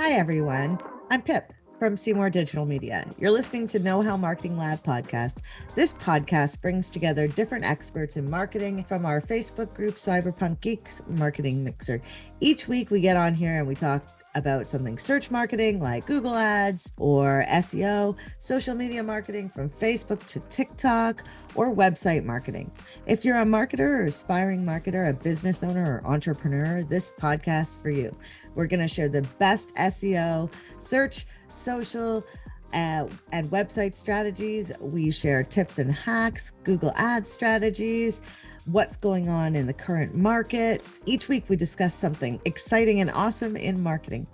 Hi, everyone. I'm Pip from Seymour Digital Media. You're listening to Know How Marketing Lab podcast. This podcast brings together different experts in marketing from our Facebook group, Cyberpunk Geeks Marketing Mixer. Each week, we get on here and we talk about something search marketing like Google Ads or SEO, social media marketing from Facebook to TikTok, or website marketing. If you're a marketer or aspiring marketer, a business owner or entrepreneur, this podcast for you. We're going to share the best SEO, search, social, and website strategies. We share tips and hacks, Google Ads strategies, what's going on in the current market. Each week we discuss something exciting and awesome in marketing.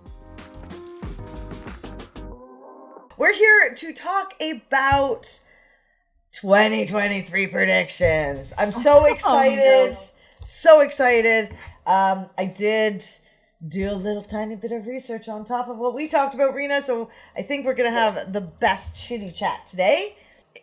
We're here to talk about 2023 predictions. I'm so excited. So excited. I did do a little tiny bit of research on top of what we talked about, Rina. So I think we're going to have the best chitty chat today.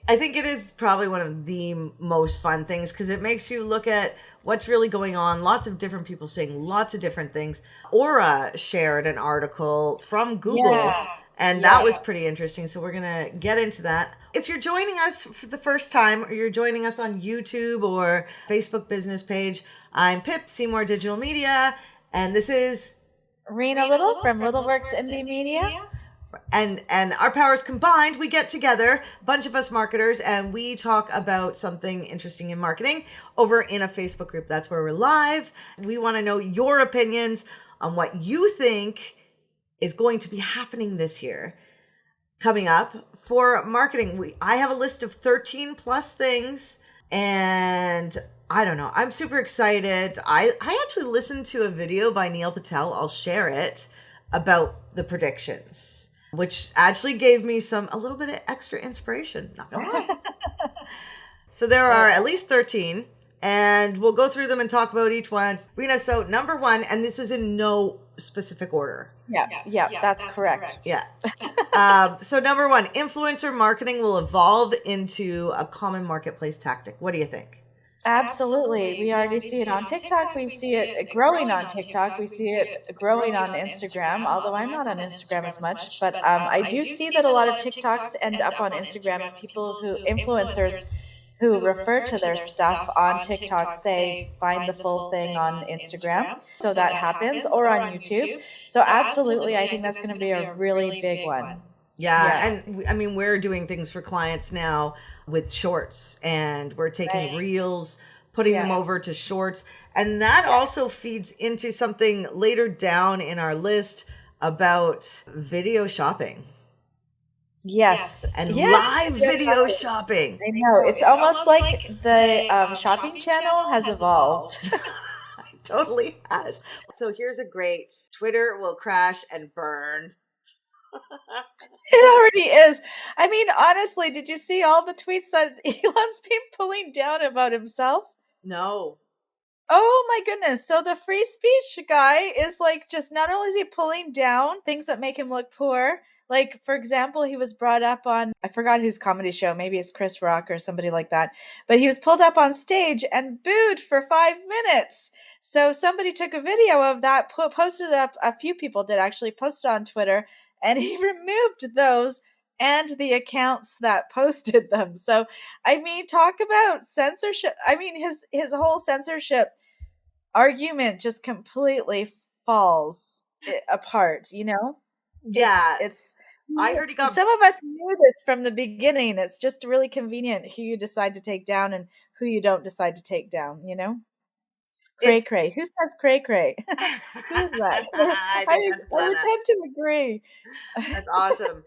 I think it is probably one of the most fun things because it makes you look at what's really going on. Lots of different people saying lots of different things. Aura shared an article from Google, and that was pretty interesting. So we're going to get into that. If you're joining us for the first time or you're joining us on YouTube or Facebook business page, I'm Pip, Seymour Digital Media, and this is Rina Little from Littleworks Indie Media. And our powers combined, we get together, a bunch of us marketers, and we talk about something interesting in marketing over in a Facebook group. That's where we're live. We want to know your opinions on what you think is going to be happening this year. Coming up for marketing, I have a list of 13 plus things, and I don't know. I'm super excited. I actually listened to a video by Neil Patel. I'll share it about the predictions, which actually gave me a little bit of extra inspiration. Not gonna lie. So there are at least 13, and we'll go through them and talk about each one. Rina, so number one, and this is in no specific order. Yeah, that's correct. Yeah. So number one, influencer marketing will evolve into a common marketplace tactic. What do you think? Absolutely. We already see it on TikTok. We see it growing on TikTok. We see it growing on Instagram, although I'm not on Instagram as much. But I do see that a lot of TikToks end up on Instagram, and influencers who refer to their stuff on TikTok say, find the full thing on Instagram. So that happens, or on YouTube. So absolutely, I think that's going to be a really big one. Yeah. And I mean, we're doing things for clients now with shorts, and we're taking reels, putting them over to shorts. And that also feeds into something later down in our list about video shopping. Yes. And live video shopping. I know. It's almost like the shopping channel has evolved. Totally has. So here's a great Twitter will crash and burn. It already is. I mean, honestly, did you see all the tweets that Elon's been pulling down about himself? No. Oh my goodness. So the free speech guy is like, just not only is he pulling down things that make him look poor, like, for example, he was brought up on, I forgot whose comedy show, maybe it's Chris Rock or somebody like that, but he was pulled up on stage and booed for 5 minutes. So somebody took a video of that, posted up, a few people did actually post it on Twitter, and he removed those and the accounts that posted them. So, I mean, talk about censorship. I mean, his whole censorship argument just completely falls apart, you know? Yeah. I heard some of us knew this from the beginning. It's just really convenient who you decide to take down and who you don't decide to take down, you know? Cray cray. Who says cray cray? Who's that? I would tend to agree. That's awesome.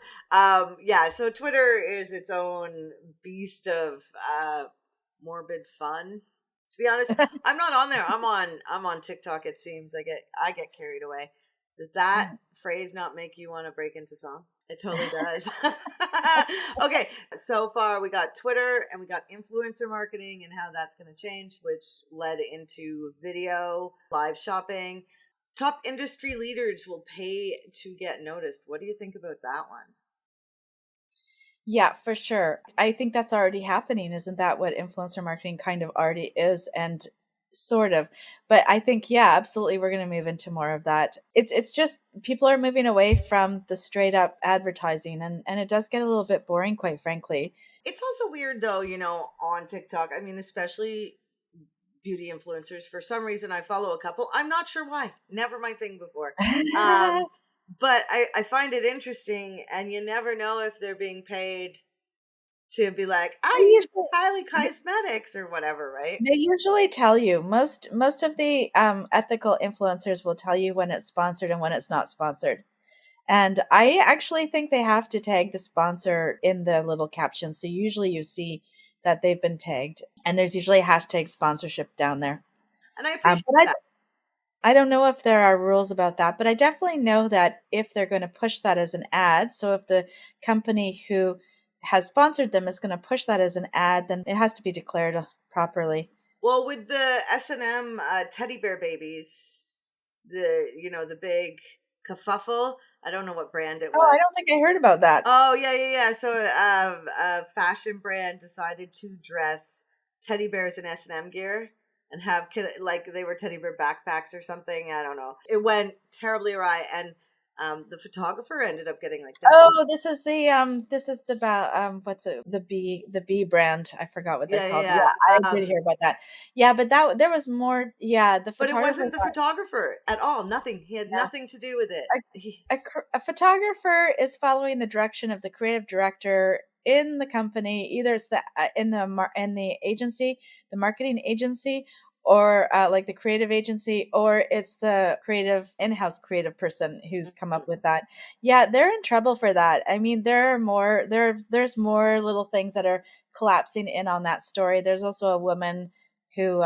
Yeah, so Twitter is its own beast of morbid fun. To be honest, I'm not on there. I'm on TikTok, it seems. I get carried away. Does that phrase not make you want to break into song? It totally does. Okay, so far we got Twitter and we got influencer marketing and how that's going to change, which led into video, live shopping. Top industry leaders will pay to get noticed. What do you think about that one? Yeah, for sure. I think that's already happening. Isn't that what influencer marketing kind of already is? And sort of. But I think, yeah, absolutely, we're going to move into more of that. It's just people are moving away from the straight up advertising, and it does get a little bit boring, quite frankly. It's also weird though, on TikTok. I mean, especially beauty influencers. For some reason, I follow a couple. I'm not sure why. Never my thing before. Um, but I find it interesting, and you never know if they're being paid to be like, They I use usually Kylie Cosmetics or whatever, right? they usually tell you. Most of the ethical influencers will tell you when it's sponsored and when it's not sponsored. And I actually think they have to tag the sponsor in the little caption. So usually you see that they've been tagged, and there's usually a hashtag sponsorship down there. And I appreciate But that. I don't know if there are rules about that, but I definitely know that if they're going to push that as an ad, so if the company who has sponsored them is going to push that as an ad, then it has to be declared properly. Well, with the S&M teddy bear babies, the big kerfuffle. I don't know what brand it Oh, was. I don't think I heard about that. Oh yeah, yeah, yeah. So a fashion brand decided to dress teddy bears in S&M gear and have like they were teddy bear backpacks or something. I don't know. It went terribly awry, and the photographer ended up getting like death. Oh, this is the what's it, the B brand. I forgot what they're Yeah, called. Yeah, yeah, I yeah. did hear about that. Yeah, but that there was more. Yeah, the But it photographer wasn't the thought, photographer at all. Nothing. He had yeah, nothing to do with it. a photographer is following the direction of the creative director in the company. Either it's the in the agency, the marketing agency, or like the creative agency, or it's the creative in-house creative person who's come up with that. Yeah, they're in trouble for that. I mean, there's more little things that are collapsing in on that story. There's also a woman who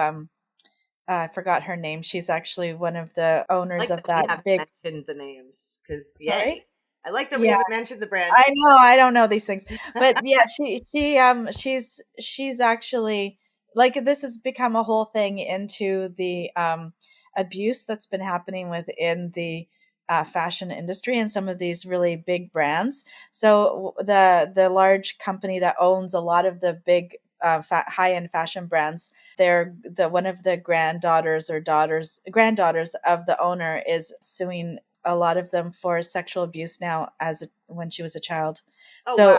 I forgot her name. She's actually one of the owners Like of that we that haven't big. mentioned the names because Sorry. yay! I like that we Yeah, haven't mentioned the brands. I know, I don't know these things. But yeah, she's actually, like, this has become a whole thing into the abuse that's been happening within the fashion industry and some of these really big brands. So the large company that owns a lot of the big high end fashion brands, they're the one of the granddaughters of the owner is suing a lot of them for sexual abuse now when she was a child. Oh wow! So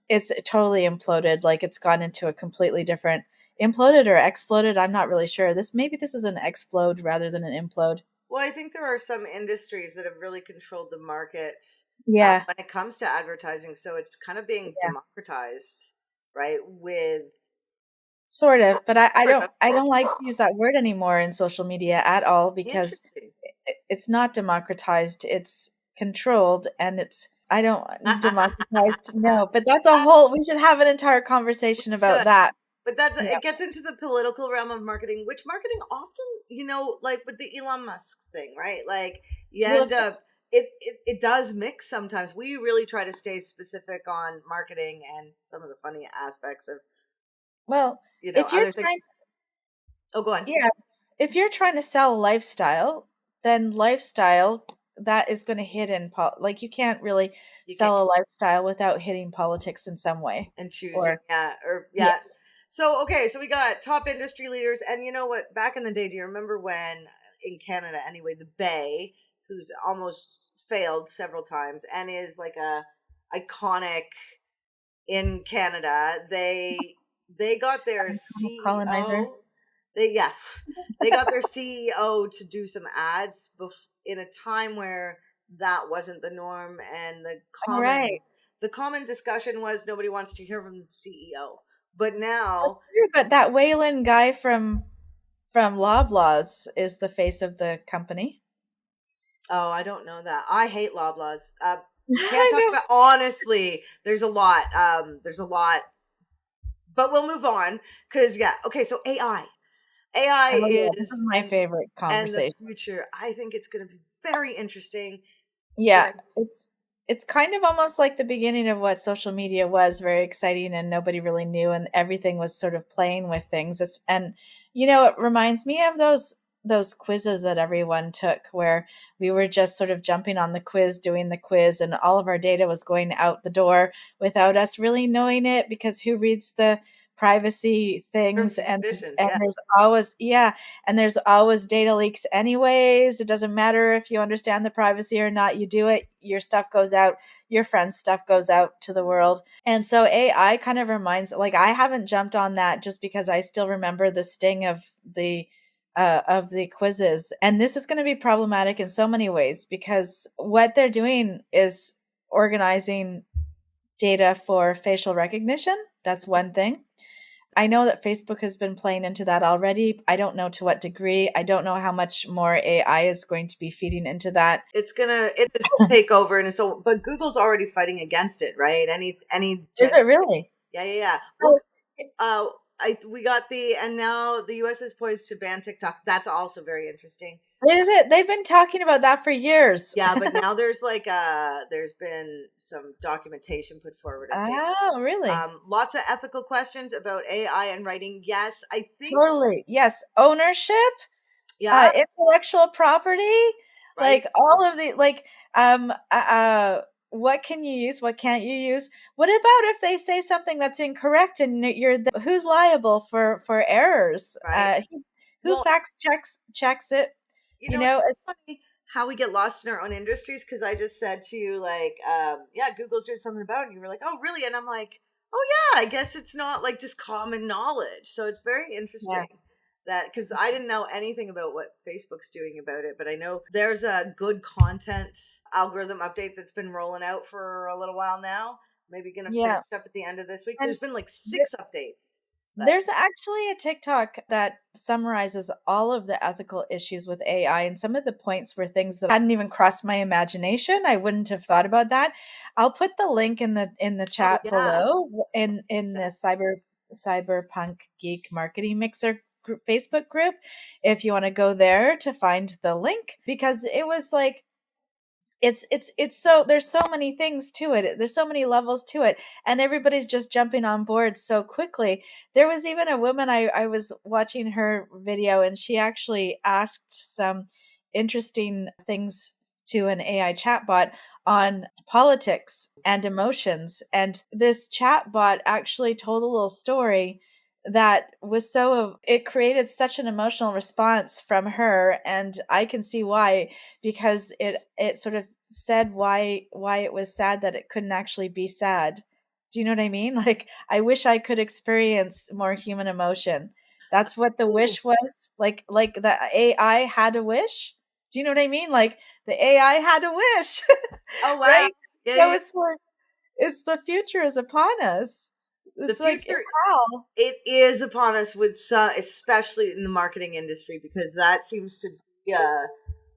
it's totally imploded. Like, it's gone into a completely different, imploded or exploded. I'm not really sure. This is an explode rather than an implode. Well, I think there are some industries that have really controlled the market Yeah, when it comes to advertising. So it's kind of being yeah, democratized, right? With sort of. But sort of I don't like to use that word anymore in social media at all, because interesting. it's not democratized. It's controlled, and it's I don't democratized. No, but that's a whole. We should have an entire conversation about Good. that. But that's Yeah. it gets into the political realm of marketing, which marketing often, like with the Elon Musk thing, right? Like you Well, end up it does mix sometimes. We really try to stay specific on marketing and some of the funny aspects of, well, if you're other things. trying, Oh, go on. yeah, if you're trying to sell lifestyle, then lifestyle that is going to hit like, you can't really You can't sell a lifestyle without hitting politics in some way. and choosing, Or yeah, or yeah, yeah. So okay, so we got top industry leaders, and you know what? Back in the day, do you remember when in Canada, anyway, the Bay, who's almost failed several times and is like a iconic in Canada, they got their colonizer. CEO. They yeah, they got their CEO to do some ads in a time where that wasn't the norm, and All right. the common discussion was nobody wants to hear from the CEO. But That's now, true, but that Wayland guy from Loblaws is the face of the company. oh, I don't know that. I hate Loblaws. We can't I talk know. about honestly. There's a lot. There's a lot, but we'll move on because yeah. Okay, so AI Oh yeah, this is is my favorite and the conversation. future. I think it's going to be very interesting. Yeah, Like, it's kind of almost like the beginning of what social media was, very exciting, and nobody really knew, and everything was sort of playing with things. And it reminds me of those quizzes that everyone took, where we were just sort of jumping on the quiz, doing the quiz, and all of our data was going out the door without us really knowing it, because who reads the privacy things, Terms and conditions. and Yeah. there's always and there's always data leaks anyways. It doesn't matter if you understand the privacy or not, you do it, your stuff goes out, your friend's stuff goes out to the world. And so AI kind of reminds, like, I haven't jumped on that just because I still remember the sting of the quizzes. And this is going to be problematic in so many ways, because what they're doing is organizing data for facial recognition. That's one thing. I know that Facebook has been playing into that already. I don't know to what degree. I don't know how much more AI is going to be feeding into that. It is take over, and so, but Google's already fighting against it, right? Is it really? Yeah. Well, So, we got and now the US is poised to ban TikTok. That's also very interesting. is it? They've been talking about that for years. Yeah, but now there's there's been some documentation put forward. Oh, really? Lots of ethical questions about AI and writing. Yes, I think. Totally. Yes. Ownership, Yeah, intellectual property, right. like all of the what can you use, what can't you use? What about if they say something that's incorrect and who's liable for errors? Right. Who Well, checks it? You know, it's it's, funny how we get lost in our own industries, because I just said to you, like, yeah, Google's doing something about it. And you were like, oh, really? And I'm like, oh, yeah, I guess it's not like just common knowledge. So it's very yeah, interesting that, because I didn't know anything about what Facebook's doing about it, but I know there's a good content algorithm update that's been rolling out for a little while now. Maybe going to finish yeah. up at the end of this week. And There's been like 6 updates. But there's actually a TikTok that summarizes all of the ethical issues with AI, and some of the points were things that hadn't even crossed my imagination. I wouldn't have thought about that. I'll put the link in the oh, chat yeah. below in the cyberpunk geek marketing mixer Facebook group, if you want to go there to find the link, because it was like, it's so, there's so many things to it, there's so many levels to it, and everybody's just jumping on board so quickly. There was even a woman, I was watching her video, and she actually asked some interesting things to an AI chatbot on politics and emotions, and this chatbot actually told a little story that was it created such an emotional response from her, and I can see why, because it sort of said why it was sad that it couldn't actually be sad. Do you know what I mean? Like, I wish I could experience more human emotion. That's what the Ooh. wish was. Like the AI had a wish. Do you know what I mean? Like, the AI had a wish. Oh, wow. Right? Yeah, So yeah. it's like, it's the future is upon us. The It's like, future, how? it is upon us, with some, especially in the marketing industry, because that seems to be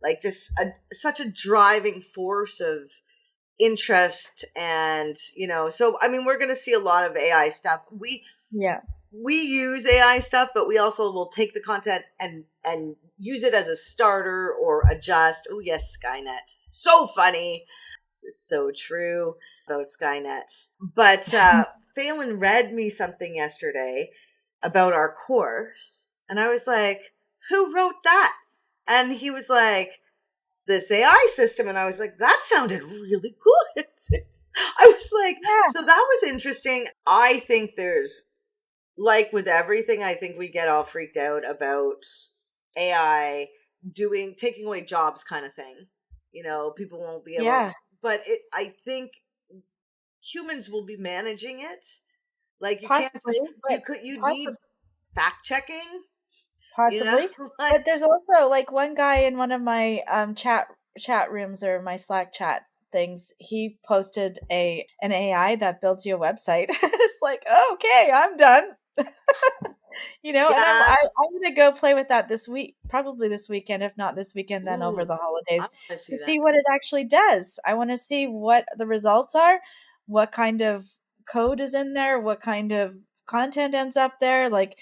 like just such a driving force of interest. And so I mean, we're going to see a lot of AI stuff. Yeah. We use AI stuff, but we also will take the content and use it as a starter or adjust. Oh yes, Skynet, so funny. This is so true about Skynet. But Phelan read me something yesterday about our course, and I was like, who wrote that? And he was like, this AI system. And I was like, that sounded really good. I was like, Yeah. so that was interesting. I think there's, like with everything, I think we get all freaked out about AI taking away jobs, kind of thing. People won't be able, Yeah. but I think humans will be managing it. Like, you can't Possibly, but you need possibly. fact checking, you know, Possibly. like, But there's also, like, one guy in one of my chat rooms, or my Slack chat things, he posted an AI that builds you a website. It's like, okay, I'm done. And yeah, I'm gonna go play with that this week, probably this weekend. If not this weekend, then over ooh, the I holidays, want to see to that. see what it actually does. I want to see what the results are, what kind of code is in there, what kind of content ends up there. Like,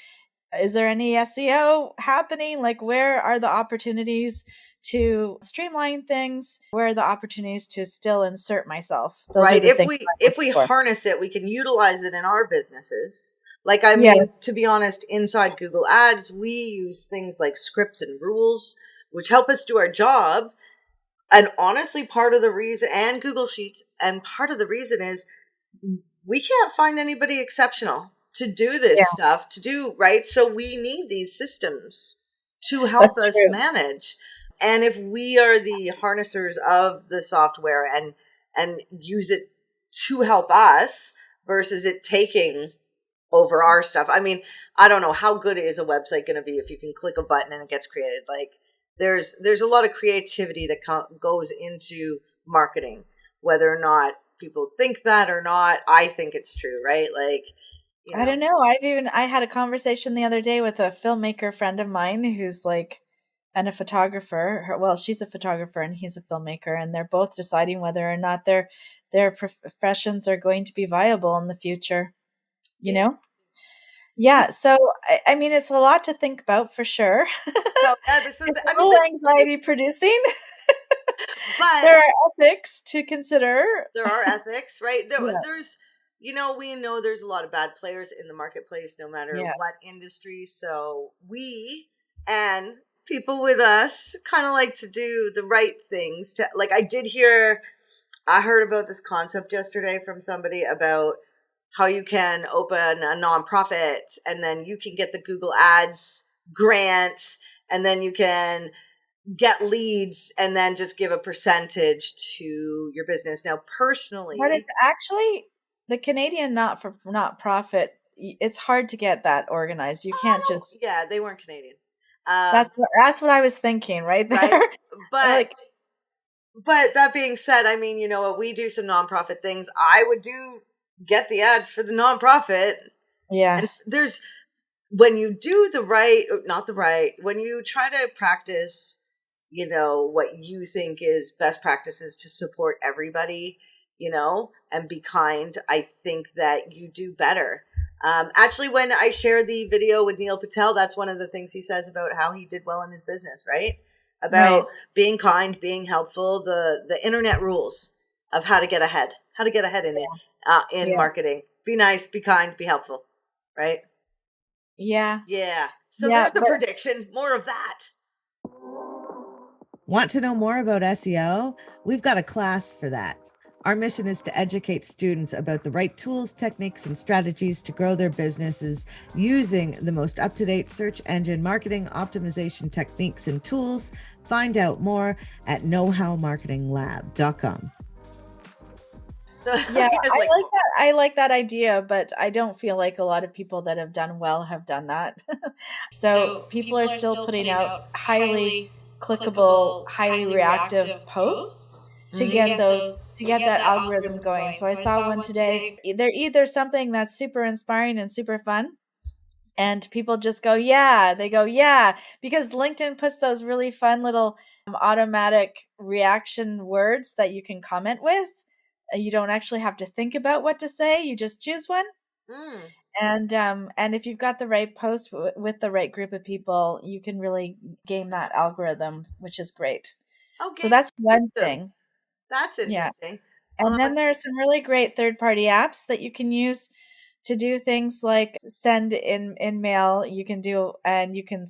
is there any SEO happening? Like, where are the opportunities to streamline things? Where are the opportunities to still insert myself? Those are Right. the If things we I'm if looking we for. harness it, we can utilize it in our businesses. Like, I Yeah. mean, to be honest, inside Google Ads, we use things like scripts and rules, which help us do our job. And honestly, part of the reason, and Google Sheets, and part of the reason is we can't find anybody exceptional to do this stuff, to do right. So we need these systems to help That's us true. manage. And if we are the harnessers of the software and use it to help us versus it taking over our stuff. I mean, I don't know how good is a website going to be if you can click a button and it gets created. Like there's a lot of creativity that goes into marketing, whether or not people think that or not. I think it's true, right? Like, you I know, don't know. I had a conversation the other day with a filmmaker friend of mine who's like, and a photographer. Well, she's a photographer and he's a filmmaker, and they're both deciding whether or not their professions are going to be viable in the future. You yeah. know? Yeah. So I mean, it's a lot to think about for sure. So yeah, this is. It's a I mean, little anxiety producing. but There are ethics to consider. there are ethics, right? Yeah. There's, we know there's a lot of bad players in the marketplace, no matter what Yes. industry. So we and people with us kind of like to do the right things. To like, I heard about this concept yesterday from somebody about how you can open a nonprofit and then you can get the Google Ads grant and then you can get leads and then just give a percentage to your business. Now, But it's personally, actually the Canadian not profit. It's hard to get that organized. You can't oh, just. yeah, they weren't Canadian. Um, That's what I was thinking right right. there. But Like, that being said, I mean, what we do some nonprofit things. I would do get the ads for the nonprofit. yeah, And there's when you do the right, not the right, when you try to practice, what you think is best practices to support everybody, and be kind, I think that you do better. Actually, when I share the video with Neil Patel, that's one of the things he says about how he did well in his business, right? right. About being kind, being helpful, the internet rules of how to get ahead in it, in Yeah. marketing. Be nice, be kind, be helpful, right? Yeah. Yeah. So Yeah, there's the but prediction. More of that. Want to know more about SEO? We've got a class for that. Our mission is to educate students about the right tools, techniques, and strategies to grow their businesses using the most up to date search engine marketing optimization techniques and tools. Find out more at knowhowmarketinglab.com. yeah, Rita's like, oh. I like that idea, but I don't feel like a lot of people that have done well have done that. So So people are people are still still putting putting out out highly highly clickable, clickable, highly highly reactive reactive posts posts to to get get those those to to get get that that algorithm algorithm going. going. So I So I saw saw one one today. today. They're either something that's super inspiring and super fun, and people just go, yeah, they go, yeah, because LinkedIn puts those really fun little automatic reaction words that you can comment with. You don't actually have to think about what to say, you just choose one. Mm, And if you've got the right post with the right group of people, you can really game that algorithm, which is great. oh, So game that's one system. thing. That's Yeah. interesting. And then It's there are some really great third-party apps that you can use to do things like send in mail. You can do, and you can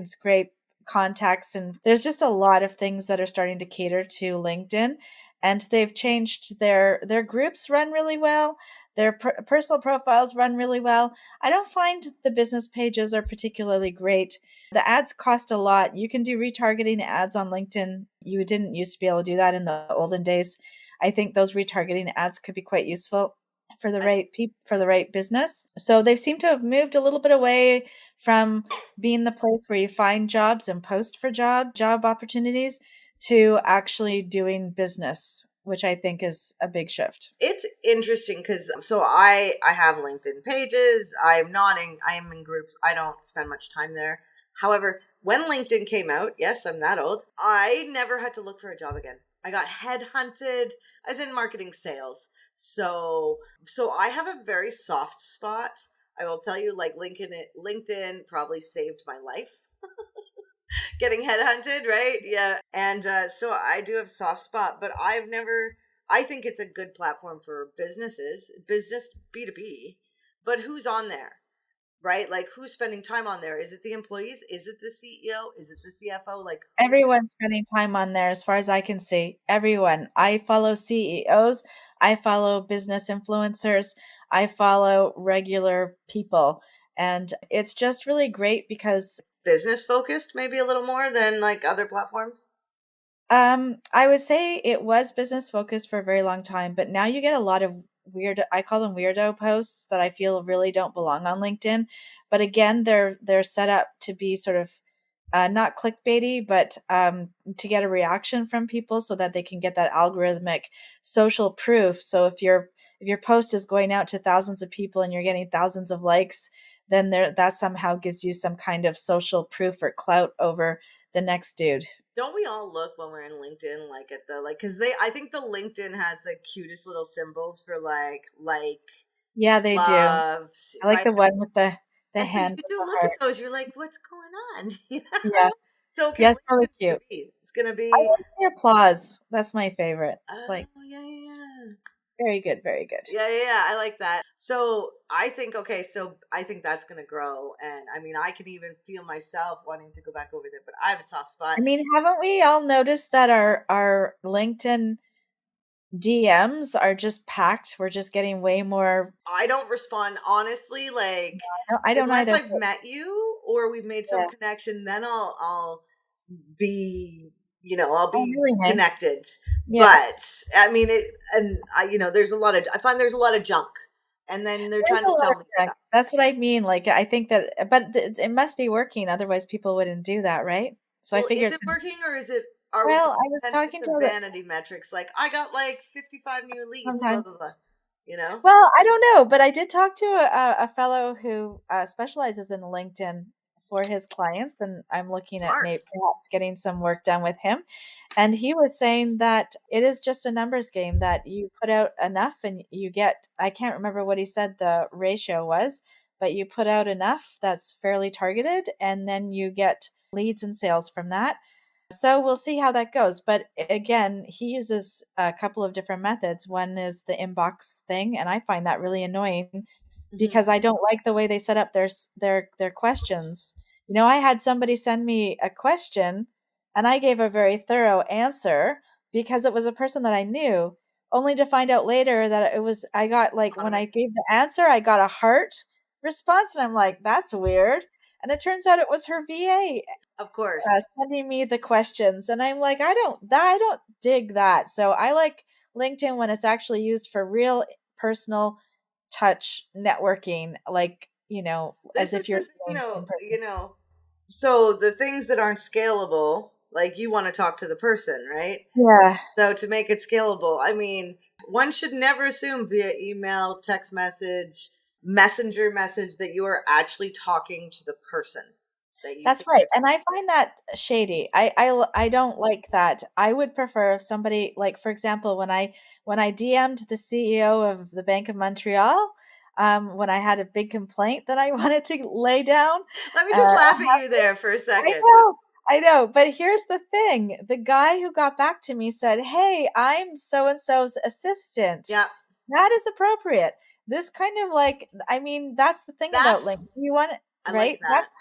scrape contacts, and there's just a lot of things that are starting to cater to LinkedIn, and they've changed their groups run really well. Their personal profiles run really well. I don't find the business pages are particularly great. The ads cost a lot. You can do retargeting ads on LinkedIn. You didn't used to be able to do that in the olden days. I think those retargeting ads could be quite useful for the right people, for the right business. So they seem to have moved a little bit away from being the place where you find jobs and post for job opportunities to actually doing business, which I think is a big shift. it's interesting because so I have LinkedIn pages. I am in groups. I don't spend much time there. However, when LinkedIn came out, yes, I'm that old. I never had to look for a job again. I got headhunted. I was in marketing sales. So I have a very soft spot. I will tell you, like LinkedIn probably saved my life. Getting headhunted, right? Yeah. And so I do have soft spot, but I think it's a good platform for business B2B, but who's on there, right? Like who's spending time on there? Is it the employees? Is it the CEO? Is it the CFO? Like who? Everyone's spending time on there as far as I can see. Everyone. I follow CEOs, I follow business influencers, I follow regular people. And it's just really great because Business focused, maybe a little more than like other platforms. I would say it was business focused for a very long time, but now you get a lot of weird, I call them weirdo posts that I feel really don't belong on LinkedIn. But again, they're set up to be sort of not clickbaity, but to get a reaction from people so that they can get that algorithmic social proof. So if your post is going out to thousands of people and you're getting thousands of likes, then that somehow gives you some kind of social proof or clout over the next dude. Don't we all look when we're in LinkedIn like at the like because I think the LinkedIn has the cutest little symbols for like Yeah, they do. love, I like right? the one with the And so hand you with do the look at heart. those, you're like, what's going on? You Yeah. know? So okay, Yeah, what's it's really it gonna cute. be? It's gonna I be like the applause. That's my favorite. It's oh like yeah, yeah, yeah. very good, very good. Yeah, yeah, yeah. I like that. So I think okay, so I think that's gonna grow, and I mean, I can even feel myself wanting to go back over there, but I have a soft spot. I mean, haven't we all noticed that our LinkedIn DMs are just packed? We're just getting way more. I don't respond honestly, like I don't unless either. I've met you or we've made some Yeah. connection, then I'll be I'll Oh, be really, hey? connected. Yeah. But I mean it, and there's a lot of I find there's a lot of junk, and then they're There's trying a to lot sell of me junk. stuff. That's what I mean. Like, I think that, but it must be working. Otherwise, people wouldn't do that, right? So I Well, figure is it's it working or is it are well. I was potentially talking to some the vanity metrics like I got like 55 new leads, blah sometimes. blah blah. You know? Well, I don't know, but I did talk to a fellow who specializes in LinkedIn for his clients, and I'm looking at Smart. maybe perhaps getting some work done with him. And he was saying that it is just a numbers game, that you put out enough and you get, I can't remember what he said the ratio was, but you put out enough that's fairly targeted, and then you get leads and sales from that. So we'll see how that goes. But again, he uses a couple of different methods. One is the inbox thing, and I find that really annoying Hmm. because I don't like the way they set up their questions. You know, I had somebody send me a question and I gave a very thorough answer because it was a person that I knew, only to find out later that it was I got like when I Automated, gave the answer, I got a heart response and I'm like, that's weird. And it turns out it was her VA of course. sending me the questions, and I'm like, I don't dig that. So I like LinkedIn when it's actually used for real personal touch networking, like, as This is if you're the thing, meeting though. in person. So the things that aren't scalable, like you want to talk to the person, right? Yeah. So to make it scalable, I mean, one should never assume via email, text message, messenger message that you are actually talking to the person that you That's think right, you're and I talking find that shady. I don't like that. I would prefer if somebody, like, for example, when I DM'd the CEO of the Bank of Montreal, when I had a big complaint that I wanted to lay down, to. Let me just uh laugh at you there for a I second. know, I know, but here's the thing. The guy who got back to me said, "Hey, I'm so and so's assistant." Yeah, That is appropriate. This kind of like, I mean, that's the thing about that's LinkedIn. You want it, I like right? that. That's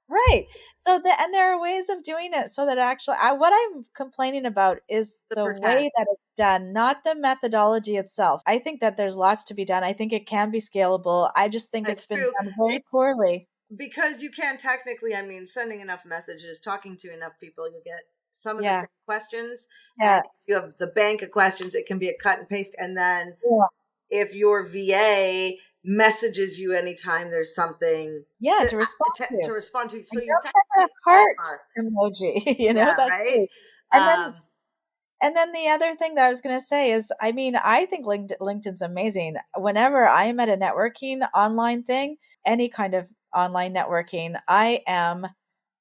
right. So and there are ways of doing it so that actually, what I'm complaining about is The the pretend. way that it's done, not the methodology itself. I think that there's lots to be done. I think it can be scalable. I just think it's It's been true. done very poorly. Because you can technically, I mean, sending enough messages, talking to enough people, you get some of the Yeah. same questions. And Yeah. if you have the bank of questions, it can be a cut and paste. And then Yeah. if your VA messages you anytime there's something Yeah, to respond to to. respond to, so Like, you don't send technically a all heart are. emoji, Yeah, that's right. great. And then Um, the other thing that I was gonna say is, I mean, I think LinkedIn's amazing. Whenever I am at a networking online thing, any kind of online networking, I am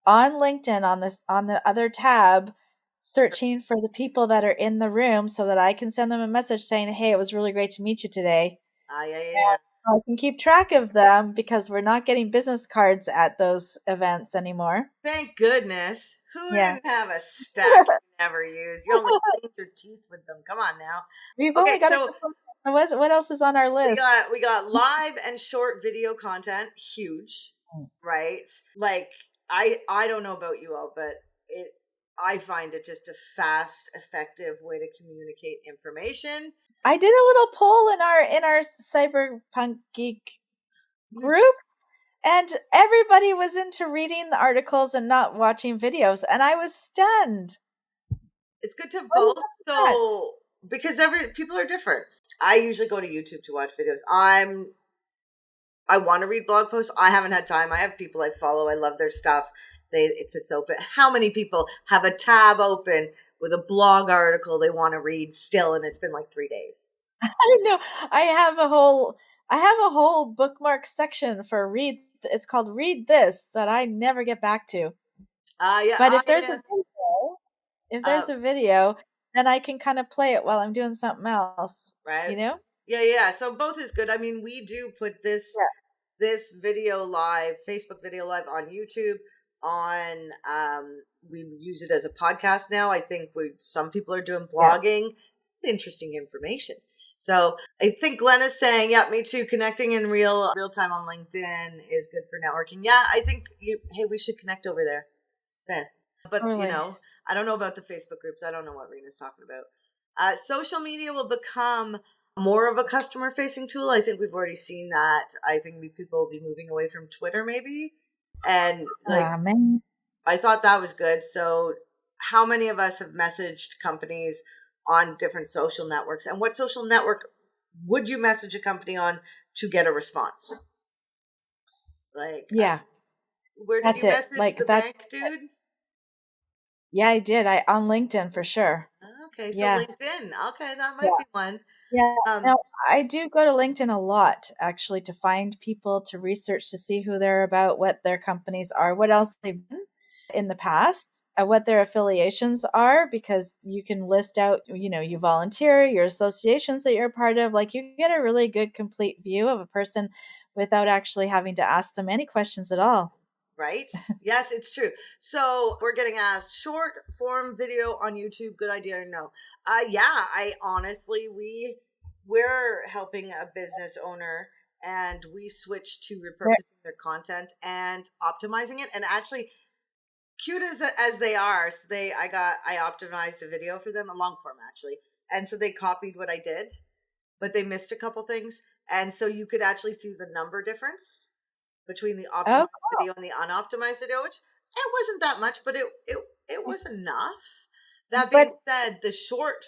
on LinkedIn on the other tab searching for the people that are in the room so that I can send them a message saying, "Hey, it was really great to meet you today." yeah, yeah, yeah. And so I can keep track of them because we're not getting business cards at those events anymore. Thank goodness. Who Yeah. didn't have a stack you never used? You only cleaned your teeth with them. Come on now. We've Okay, only got a so couple. So what else is on our list? we got live and short video content, huge, Mm. right? Like I don't know about you all, but I find it just a fast, effective way to communicate information. I did a little poll in our cyberpunk geek group, and everybody was into reading the articles and not watching videos, and I was stunned. It's good to have What do you both. think of that? So because every people are different. I usually go to YouTube to watch videos. I want to read blog posts. I haven't had time. I have people I follow. I love their stuff. It's open. How many people have a tab open with a blog article they want to read still, and it's been like 3 days. I know. I have a whole I have a whole bookmark section for read. It's called Read This that I never get back to. Yeah, But if uh, there's a video, then I can kind of play it while I'm doing something else, right. you know? Yeah. So both is good. I mean, we do put Yeah. this video live, Facebook video live on YouTube. On we use it as a podcast now. I think some people are doing Yeah. blogging. It's interesting information. So I think Glenn is saying, yeah, me too. Connecting in real time on LinkedIn is good for networking. Yeah, I think we should connect over there. Saying. But Totally. I don't know about the Facebook groups. I don't know what Rena's talking about. Social media will become more of a customer facing tool. I think we've already seen that. I think people will be moving away from Twitter maybe. And like, Ah, man. I thought that was good. So how many of us have messaged companies on different social networks? And what social network would you message a company on to get a response? Like, Yeah, where did that's you it. message Like the that. bank, dude? Yeah, I did. I on LinkedIn for sure. Okay, so Yeah. LinkedIn. Okay, that Yeah. might be one. Yeah. Um, Now, I do go to LinkedIn a lot actually to find people to research to see who they're about, what their companies are, what else they've done in the past, what their affiliations are, because you can list out, you volunteer, your associations that you're a part of. Like you get a really good, complete view of a person without actually having to ask them any questions at all. Right? Yes, it's true. So we're getting asked short form video on YouTube. Good idea or no? Yeah, I honestly we're helping a business owner and we switched to There- repurposing their content and optimizing it. And actually, cute as they are, so I optimized a video for them, a long form actually, and so they copied what I did, but they missed a couple things, and so you could actually see the number difference between the Oh, optimized video and the unoptimized video, which it wasn't that much, but it was enough. That being but said, the short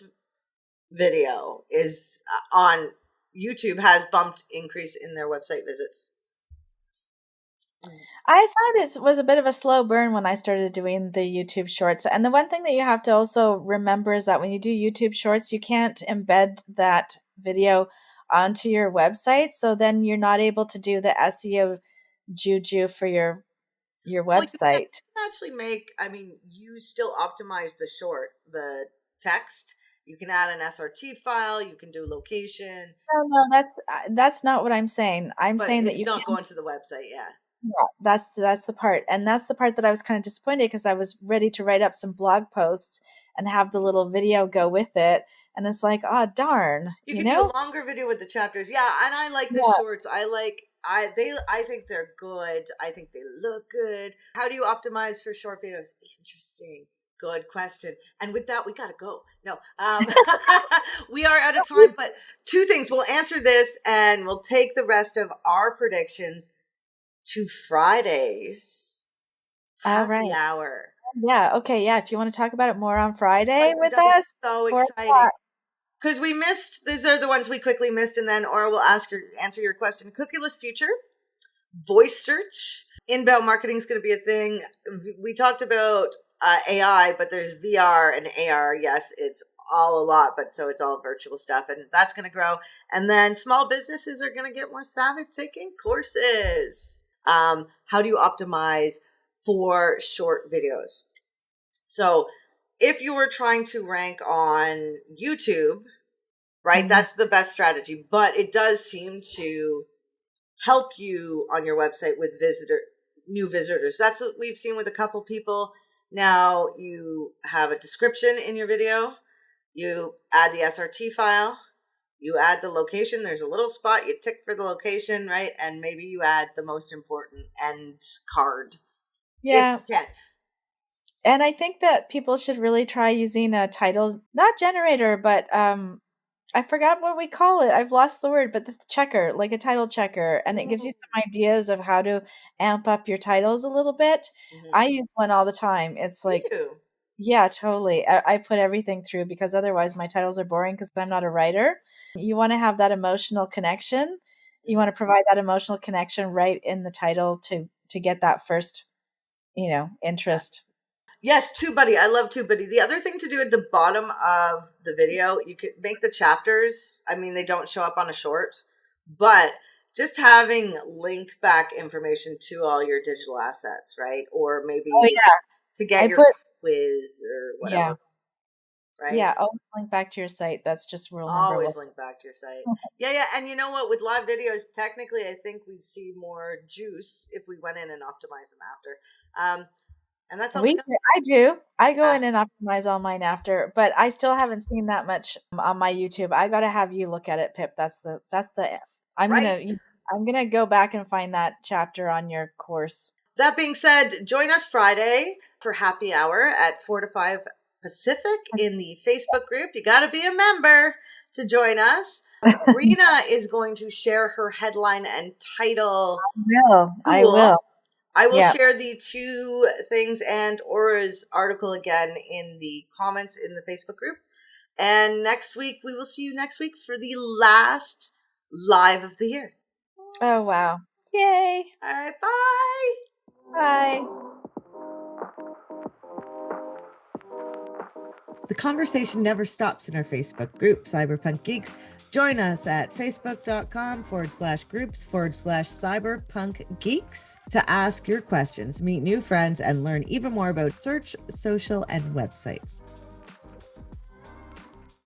video is on YouTube has bumped increase in their website visits. I found it was a bit of a slow burn when I started doing the YouTube shorts. And the one thing that you have to also remember is that when you do YouTube shorts, you can't embed that video onto your website. So then you're not able to do the SEO juju for your Well, you can website. actually make, I mean, you still optimize the text. You can add an SRT file, you can do location, No, no, that's not what I'm saying. I'm but saying that it's you not can't. going to the website. Yeah. Yeah, that's the part, and that's the part that I was kind of disappointed because I was ready to write up some blog posts and have the little video go with it, and it's like, oh darn, You you could do a know? longer video with the chapters. Yeah, and I like the Yeah. shorts. I think they're good. I think they look good. How do you optimize for short videos? Interesting. Good question. And with that, we gotta go. No, we are out of time. But two things: we'll answer this, and we'll take the rest of our predictions to Friday's All happy right. hour. Yeah. Okay. Yeah. If you want to talk about it more on Friday Like, with that'll be us, so 4 o'clock. exciting. Because we missed, these are the ones we quickly missed, and then Aura will answer your question. Cookieless future, voice search, inbound marketing is going to be a thing. We talked about AI, but there's VR and AR. Yes, it's all a lot, but so it's all virtual stuff, and that's going to grow. And then small businesses are going to get more savvy taking courses. How do you optimize for short videos? So if you were trying to rank on YouTube, right, Mhm. that's the best strategy, but it does seem to help you on your website with new visitors. That's what we've seen with a couple people. Now you have a description in your video, you add the SRT file, you add the location, there's a little spot you tick for the location, right? And maybe you add the most important end card if Yeah. you can. And I think that people should really try using a title, not generator, but I forgot what we call it. I've lost the word, but the checker, like a title checker, and it gives you some ideas of how to amp up your titles a little bit. Mm-hmm. I use one all the time. It's Me like, too. yeah, totally. I put everything through because otherwise my titles are boring because I'm not a writer. You want to have that emotional connection. You want to provide that emotional connection right in the title to get that first, interest. Yes, TubeBuddy. I love TubeBuddy. The other thing to do at the bottom of the video, you could make the chapters. I mean, they don't show up on a short, but just having link back information to all your digital assets, right? Or Oh maybe yeah, to get I your put quiz or yeah. whatever, right? Yeah, always link back to your site. That's just rule number one. Always link back to your site. Yeah, yeah. And you know what? With live videos, technically, I think we'd see more juice if we went in and optimized them after. And that's all we got. I do. I go Yeah, in and optimize all mine after, but I still haven't seen that much on my YouTube. I got to have you look at it, Pip. That's the I'm going right. to I'm going to go back and find that chapter on your course. That being said, join us Friday for happy hour at 4 to 5 Pacific in the Facebook group. You got to be a member to join us. Rena is going to share her headline and title I will. tool. I will Yeah. share the two things and Aura's article again in the comments in the Facebook group. And next week, we will see you next week for the last live of the year. Oh wow. Yay. All right, bye. Bye. The conversation never stops in our Facebook group, Cyberpunk Geeks. Join us at facebook.com/groups/cyberpunk geeks to ask your questions, meet new friends, and learn even more about search, social, and websites.